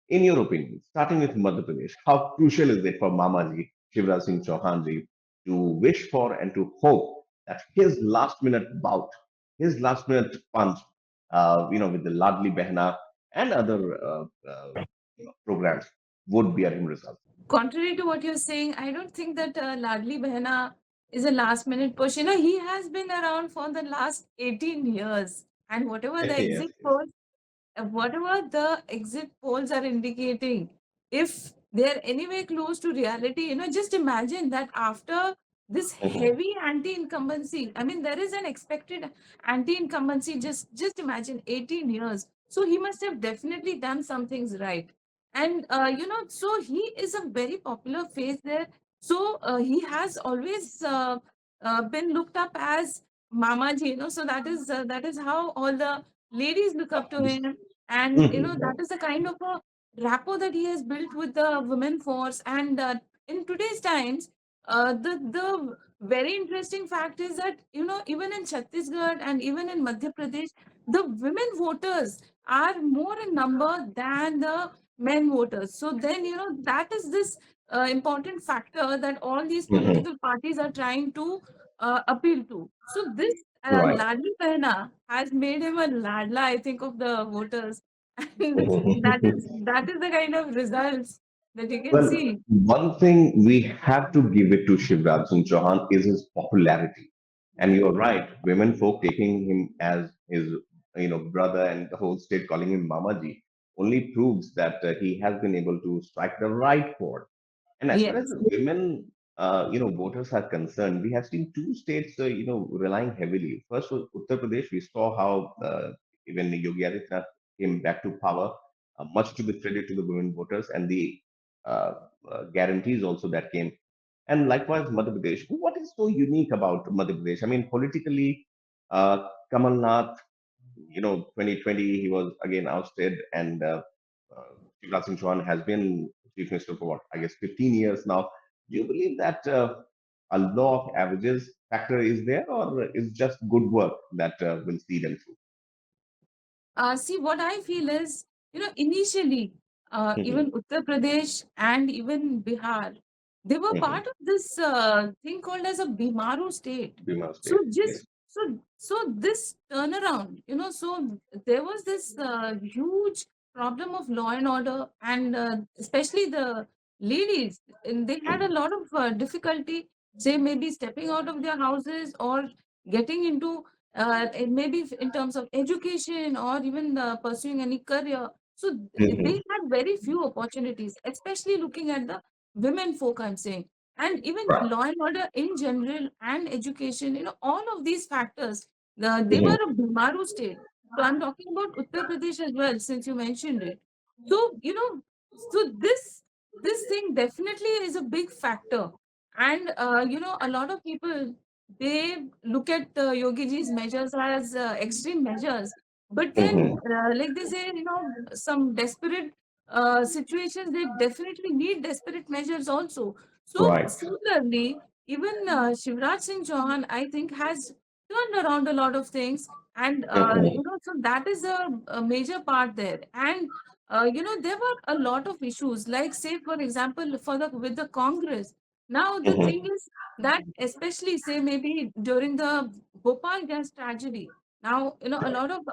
In your opinion, starting with Madhya Pradesh, how crucial is it for Mamaji, Shivraj Singh Chauhan ji, to wish for and to hope that his last minute bout, his last minute punch, with the Ladli Behna and other programs would bear him results? Contrary to what you're saying, I don't think that Ladli Behna is a last minute push. He has been around for the last 18 years. And Yes, yes. whatever the exit polls are indicating, if they're anyway close to reality, just imagine that after this Mhm, heavy anti-incumbency, I mean, there is an expected anti-incumbency. Just imagine 18 years. So he must have definitely done some things right. And so he is a very popular face there. So he has always been looked up as Mamaji, so that is how all the ladies look up to him. And mhm, that is the kind of a rapport that he has built with the women force. And in today's times, the very interesting fact is that even in Chhattisgarh and even in Madhya Pradesh, the women voters are more in number than the men voters. So then that is this important factor that all these mhm. political parties are trying to appeal to. So this Right. Ladli Behna has made him a ladla, I think, of the voters, and that is the kind of results that you can Well, see. one thing we have to give it to Shivraj Singh Chauhan is his popularity. And you're right, women folk taking him as his brother and the whole state calling him Mamaji only proves that he has been able to strike the right chord. And as far as Yes. the women, voters are concerned, we have seen two states, relying heavily. First was Uttar Pradesh. We saw how even Yogi Adityanath came back to power, much to the credit to the women voters and the uh, guarantees also that came. And likewise, Madhya Pradesh. What is so unique about Madhya Pradesh? I mean, politically, Kamal Nath, 2020, he was again ousted, and Shivraj Singh Chauhan has been chief minister for what, I guess, 15 years now. Do you believe that a law of averages factor is there, or is just good work that will see them through? See, what I feel is, initially, even Uttar Pradesh and even Bihar, they were Hmm. part of this thing called as a Bimaru state. Bima So State, just yes. so this turnaround, so there was this huge problem of law and order, and especially the ladies, and they had a Hmm. lot of difficulty, say maybe stepping out of their houses or getting into and maybe in terms of education or even pursuing any career. So they Hmm. had very few opportunities, especially looking at the women folk, I'm saying. And even Right. law and order in general and education, all of these factors, they were Hmm. a Bimaru state. So I'm talking about Uttar Pradesh as well, since you mentioned it. So, so this thing definitely is a big factor. And, a lot of people, they look at Yogi Ji's measures as extreme measures. But then, Hmm. like they say, some desperate situations, they definitely need desperate measures also. So, Right. similarly, even Shivraj Singh Chauhan, I think, has turned around a lot of things. And, Hmm. so that is a major part there. And, there were a lot of issues, like, say, for example, with the Congress. Now, the thing Hmm. is, that especially say maybe during the Bhopal gas tragedy. Now, a lot of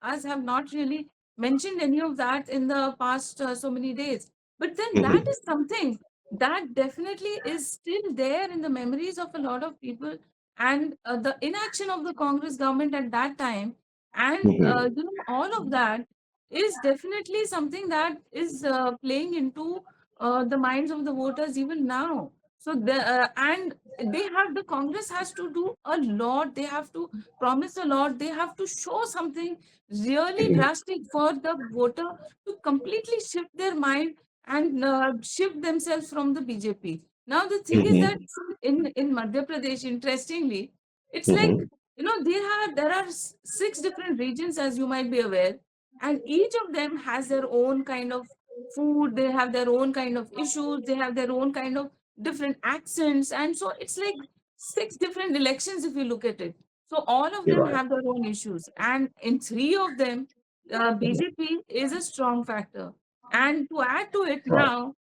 us have not really mentioned any of that in the past so many days. But then that Hmm. is something that definitely is still there in the memories of a lot of people. And the inaction of the Congress government at that time, and Hmm. all of that is definitely something that is playing into the minds of the voters even now. So and the Congress has to do a lot. They have to promise a lot. They have to show something really Hmm. drastic for the voter to completely shift their mind and shift themselves from the BJP. Now the thing is that Hmm. in Madhya Pradesh, interestingly, it's like Hmm. there are six different regions, as you might be aware, and each of them has their own kind of food. They have their own kind of issues. They have their own kind of different accents. And so it's like six different elections if you look at it. So all of You're them right. have their own issues. And in three of them, BJP is a strong factor. And to add to it Right. now,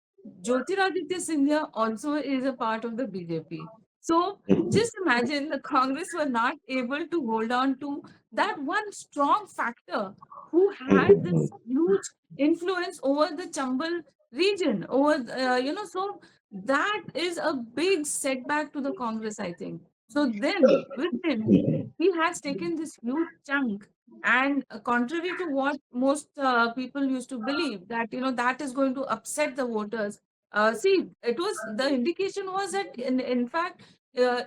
Jyotiraditya Scindia also is a part of the BJP. So Mhm. just imagine the Congress were not able to hold on to that one strong factor who had Mhm. this huge influence over the Chambal region. Over so that is a big setback to the Congress, I think. So then with him, Mhm. he has taken this huge chunk, and contrary to what most people used to believe, that that is going to upset the voters. See, it was the indication was that in fact,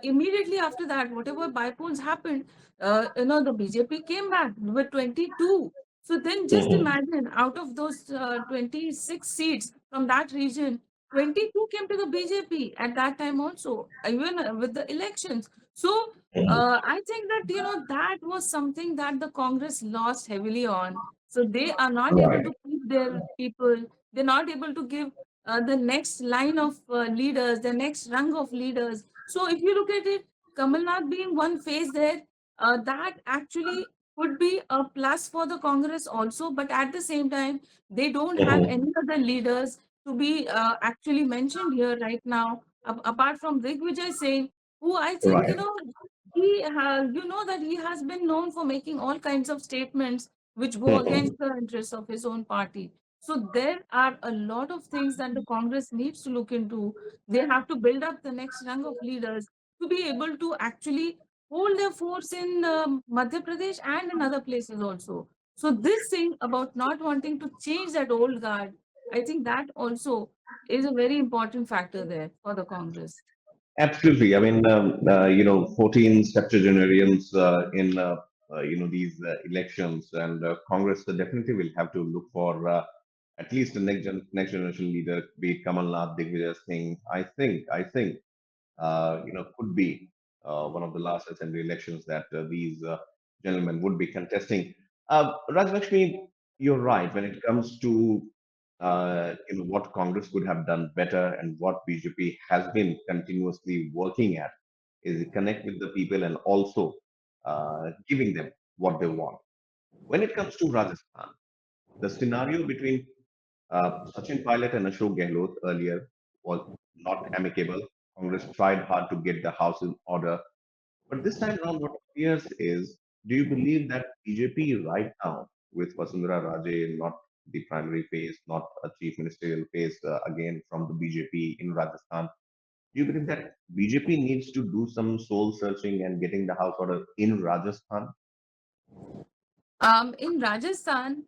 immediately after that, whatever bypolls happened, the BJP came back with 22. So then just Mhm. imagine, out of those 26 seats from that region, 22 came to the BJP at that time also, even with the elections. So Mhm. I think that that was something that the Congress lost heavily on. So they are not able Right. to keep their people. They're not able to give the next line of leaders, the next rung of leaders. So if you look at it, Kamal Nath being one phase there, that actually could be a plus for the Congress also. But at the same time, they don't have Mhm. any other leaders to be actually mentioned here right now, apart from Digvijay Singh, who I think, Right. that he has been known for making all kinds of statements which go against Mhm. the interests of his own party. So there are a lot of things that the Congress needs to look into. They have to build up the next rung of leaders to be able to actually hold their force in Madhya Pradesh and in other places also. So this thing about not wanting to change that old guard, I think that also is a very important factor there for the Congress. Absolutely. I mean, 14 septuagenarians in these elections, and Congress definitely will have to look for at least a next generation leader, be it Kamal Nath, Digvijay Singh. I think could be one of the last assembly elections that these gentlemen would be contesting. Rajalakshmi, you're right when it comes to what Congress could have done better and what BJP has been continuously working at is connect with the people and also giving them what they want. When it comes to Rajasthan, the scenario between Sachin Pilot and Ashok Gehlot earlier was not amicable. Congress tried hard to get the house in order. But this time around, what appears is, do you believe that BJP right now, with Vasundhara Raje not the primary face, not a chief ministerial face again from the BJP in Rajasthan, do you believe that BJP needs to do some soul searching and getting the house order in Rajasthan? In Rajasthan,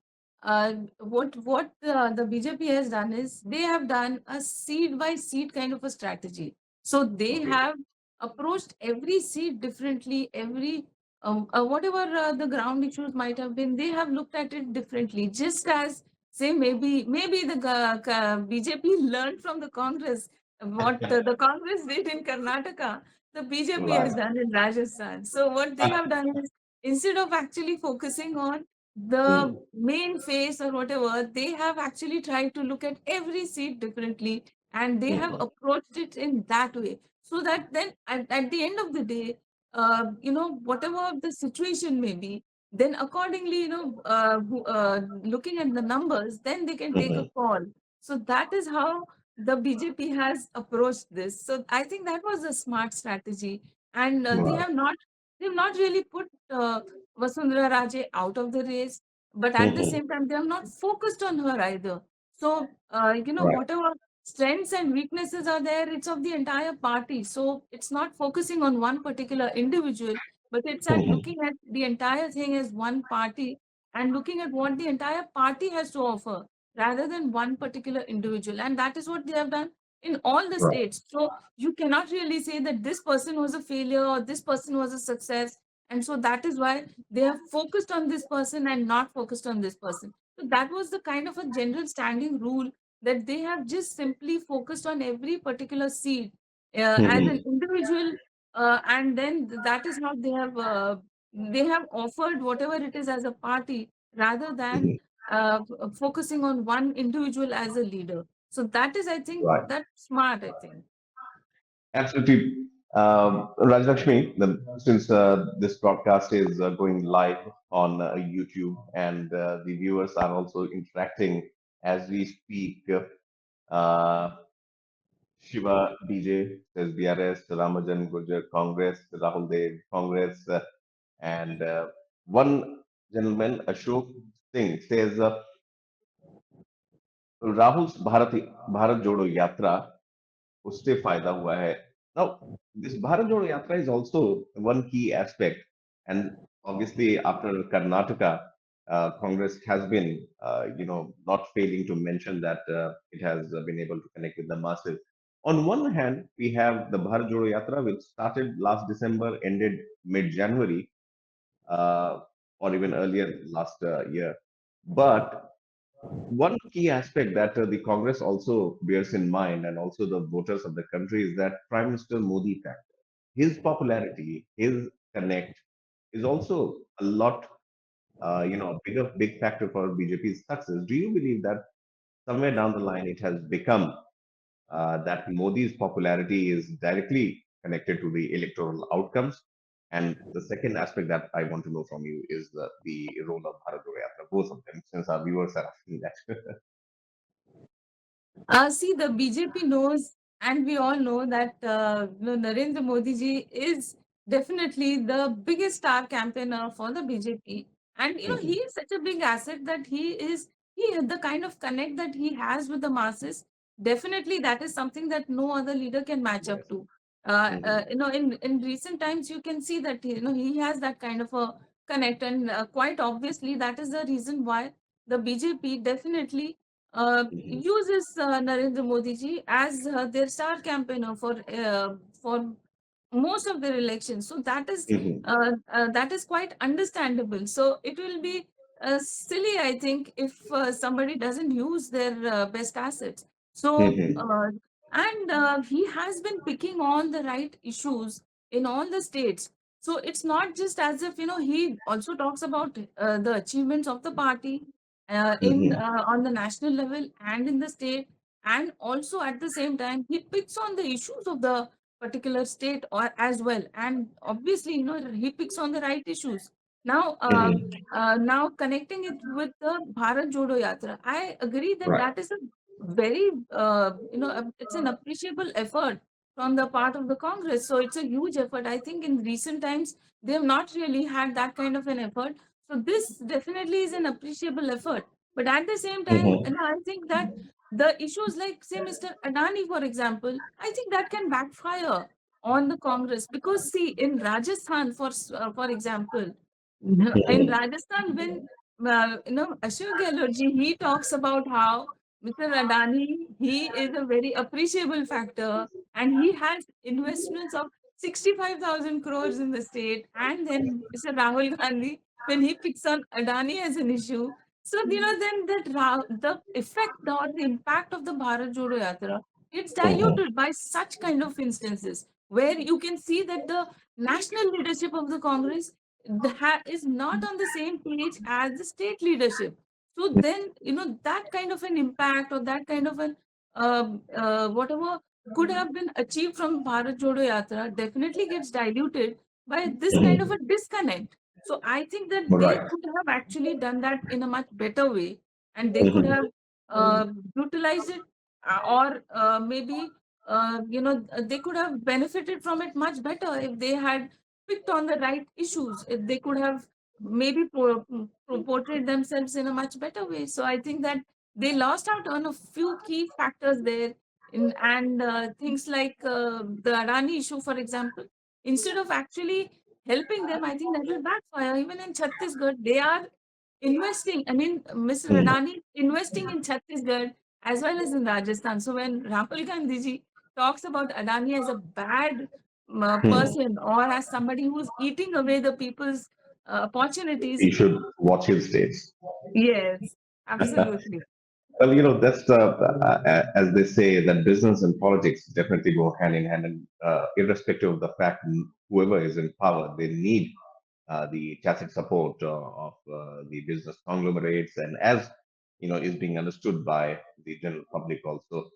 what the BJP has done is they have done a seat by seat kind of a strategy. So they Okay. have approached every seat differently. Every whatever the ground issues might have been, they have looked at it differently. Just as, say, maybe the BJP learned from the Congress what the Congress did in Karnataka. The BJP has Right. done in Rajasthan. So what they have done is, instead of actually focusing on the Mm. main face or whatever, they have actually tried to look at every seat differently, and they have Mhm. approached it in that way. So that then at the end of the day, whatever the situation may be, then accordingly, looking at the numbers, then they can take a Mhm. call. So that is how the BJP has approached this. So I think that was a smart strategy, and Right. they've not really put Vasundhara Raje out of the race, but at the Mhm. same time, they have not focused on her either. So, Right. whatever strengths and weaknesses are there, it's of the entire party. So, it's not focusing on one particular individual, but it's at Mhm. looking at the entire thing as one party and looking at what the entire party has to offer rather than one particular individual. And that is what they have done in all the Right. states. So, you cannot really say that this person was a failure or this person was a success. And so that is why they have focused on this person and not focused on this person. So that was the kind of a general standing rule, that they have just simply focused on every particular seat as an Mhm. individual, and then that is how they have offered whatever it is as a party rather than Mhm. focusing on one individual as a leader. So that is, I think, Right. that's smart, I think. Absolutely. Rajalakshmi, since this broadcast is going live on YouTube and the viewers are also interacting as we speak. Uh, Shiva DJ says BRS, Ramajan Gurjar Congress, Rahul Dev Congress, and one gentleman, Ashok Singh, says Rahul's Bharat Jodo Yatra उससे फायदा हुआ है. Now, this Bharat Jodo Yatra is also one key aspect, and obviously after Karnataka, Congress has been, not failing to mention that it has been able to connect with the masses. On one hand, we have the Bharat Jodo Yatra, which started last December, ended mid-January, uh, or even earlier last year. But one key aspect that the Congress also bears in mind, and also the voters of the country, is that Prime Minister Modi factor. His popularity, his connect, is also a lot, big factor for BJP's success. Do you believe that somewhere down the line it has become that Modi's popularity is directly connected to the electoral outcomes? And the second aspect that I want to know from you is the role of Bharat Jodo Yatra, both of them, since our viewers are asking that. See, the BJP knows, and we all know that Narendra Modi ji is definitely the biggest star campaigner for the BJP. And he Mhm. is such a big asset that he the kind of connect that he has with the masses. Definitely, that is something that no other leader can match up Yes. to. Mhm. In recent times, you can see that he has that kind of a connect, and quite obviously, that is the reason why the BJP definitely Mhm. uses Narendra Modi ji as their star campaigner for most of their elections. So Mhm. that is quite understandable. So it will be silly, I think, if somebody doesn't use their best assets. So Mhm. and he has been picking on the right issues in all the states. So it's not just as if he also talks about the achievements of the party in Mhm. on the national level and in the state, and also at the same time he picks on the issues of the particular state or as well, and obviously he picks on the right issues. Now Mhm. now connecting it with the Bharat Jodo Yatra, I agree that Right. that is a very it's an appreciable effort from the part of the Congress. So it's a huge effort. I think in recent times they have not really had that kind of an effort. So this definitely is an appreciable effort. But at the same time, Mhm. I think that the issues like, say, Mr. Adani, for example, I think that can backfire on the Congress because, see, in Rajasthan, for example, in Mhm. Rajasthan, when Ashok Gehlot ji, he talks about how Mr. Adani, he is a very appreciable factor, and he has investments of 65,000 crores in the state. And then Mr. Rahul Gandhi, when he picks on Adani as an issue, so then the effect or the impact of the Bharat Jodo Yatra, it's Mhm. diluted by such kind of instances where you can see that the national leadership of the Congress is not on the same page as the state leadership. So then, that kind of an impact or that kind of an whatever could have been achieved from Bharat Jodo Yatra definitely gets diluted by this kind of Mhm. a disconnect. So I think that they Right. could have actually done that in a much better way, and they could have Mhm. utilized it, or maybe they could have benefited from it much better if they had picked on the right issues. If they could have maybe portrayed themselves in a much better way. So I think that they lost out on a few key factors there. And things like the Adani issue, for example, instead of actually helping them, I think that will backfire. Even in Chhattisgarh, they are investing. I mean, Mr. Mhm. Adani is investing in Chhattisgarh as well as in Rajasthan. So when Rahul Gandhi ji talks about Adani as a bad Mhm. person or as somebody who's eating away the people's opportunities. He should watch his states. Yes, absolutely. Well, that's as they say that business and politics definitely go hand in hand, and irrespective of the fact whoever is in power, they need the tacit support of the business conglomerates, and as is being understood by the general public also.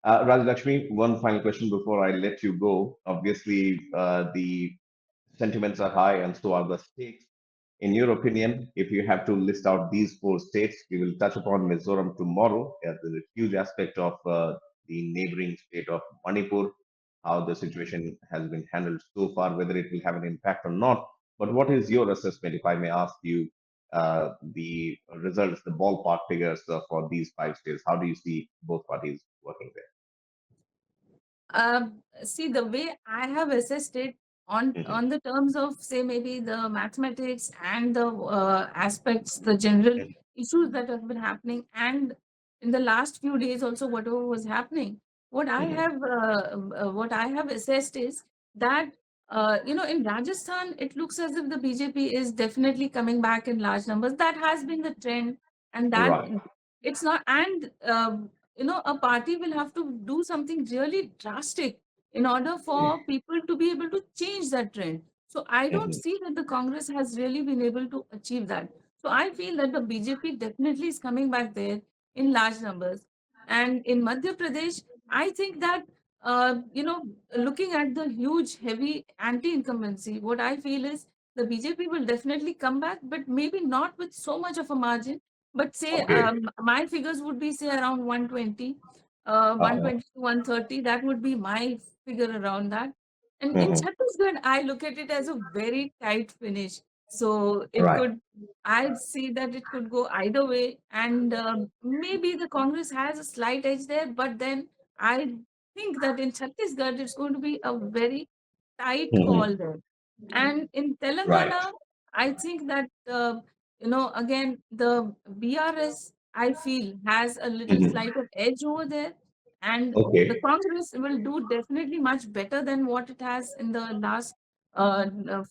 Rajalakshmi, one final question before I let you go. Obviously, the sentiments are high, and so are the stakes. In your opinion, if you have to list out these four states, we will touch upon Mizoram tomorrow. There's a huge aspect of the neighboring state of Manipur, how the situation has been handled so far, whether it will have an impact or not. But what is your assessment, if I may ask you, the results, the ballpark figures for these five states? How do you see both parties working See, the way I have assessed it there? on the terms of, say, maybe the mathematics and the aspects, the general issues that have been happening, and in the last few days also whatever was happening, Mhm. what I have assessed is that in Rajasthan it looks as if the BJP is definitely coming back in large numbers. That has been the trend, and that Right. it's not. And a party will have to do something really drastic in order for people to be able to change that trend. So I don't Mhm. see that the Congress has really been able to achieve that. So I feel that the BJP definitely is coming back there in large numbers. And in Madhya Pradesh, I think that looking at the huge heavy anti-incumbency, what I feel is the BJP will definitely come back, but maybe not with so much of a margin. But say Okay. my figures would be, say, around 120, Uh-huh. 120 to 130. That would be my figure around that. And in Mhm. Chhattisgarh, I look at it as a very tight finish. So it Right. could, I see that it could go either way. And maybe the Congress has a slight edge there, but then I think that in Chhattisgarh, it's going to be a very tight Mhm. call there. And in Right. Telangana, I think that, again, the BRS, I feel, has a little Mhm. slight of edge over there. And the Okay. Congress will do definitely much better than what it has in the last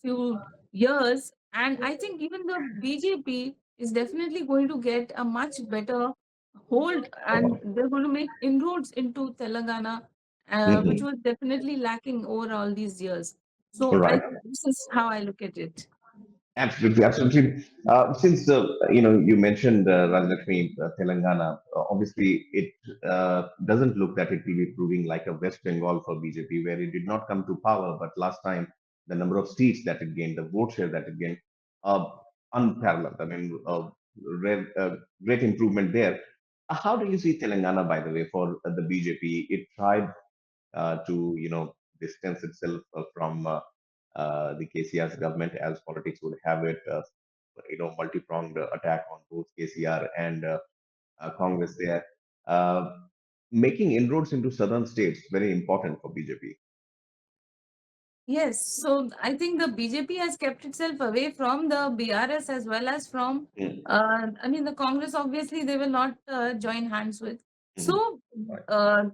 few years. And I think even the BJP is definitely going to get a much better hold, and Uh-huh. they're going to make inroads into Telangana, which Mhm. was definitely lacking over all these years. So Right. this is how I look at it. Absolutely, absolutely. Since you mentioned Rajalakshmi, Telangana, obviously it doesn't look that it will be proving like a West Bengal for BJP, where it did not come to power, but last time the number of seats that it gained, the vote share that it gained, uh, unparalleled. I mean, great improvement there. How do you see Telangana, by the way, for the BJP? It tried to distance itself from the KCR's government, as politics would have it. Multi-pronged attack on both KCR and Congress there. Uh, Making inroads into southern states very important for BJP. Yes, so I think the BJP has kept itself away from the BRS as well as from, Mm, I mean, the Congress, obviously, they will not join hands with. mhm. So, Right.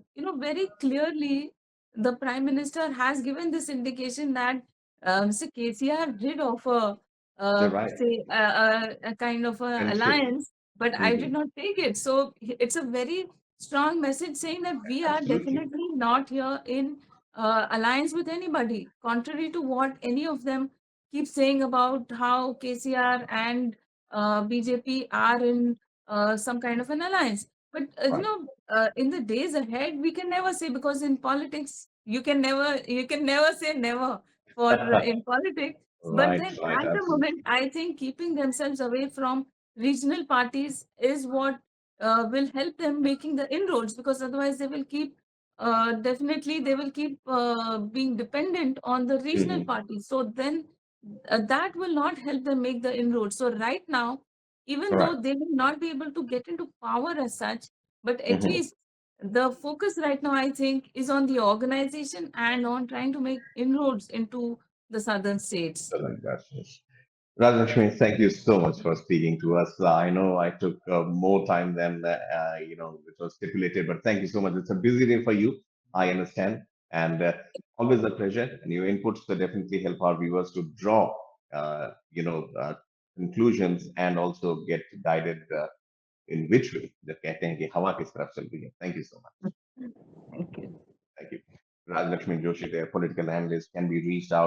very clearly, the Prime Minister has given this indication that Mr. KCR did offer, You're right. say, a kind of a Friendship. alliance, but I did Mhm. not take it. So, it's a very strong message saying that we are Absolutely. definitely not here in alliance with anybody, contrary to what any of them keep saying about how KCR and BJP are in some kind of an alliance. But Right. in the days ahead, we can never say, because in politics you can never say never for in politics. But Right. then Right. at the Absolutely. moment, I think keeping themselves away from regional parties is what will help them making the inroads, because otherwise they will keep definitely they will keep being dependent on the regional Mhm. parties. So then that will not help them make the inroads. So right now, even Right. though they will not be able to get into power as such, but at Mhm. least the focus right now, I think, is on the organization and on trying to make inroads into the southern states. So like that. Yes. Rajalakshmi, thank you so much for speaking to us. I know I took more time than it was stipulated, but thank you so much. It's a busy day for you. I understand, and always a pleasure. And your inputs will definitely help our viewers to draw, conclusions and also get guided in which way. जब कहते हैं कि हवा किस तरफ चल रही है. Thank you so much. Thank you. Thank you. Rajalakshmi Joshi, their political analyst, can be reached out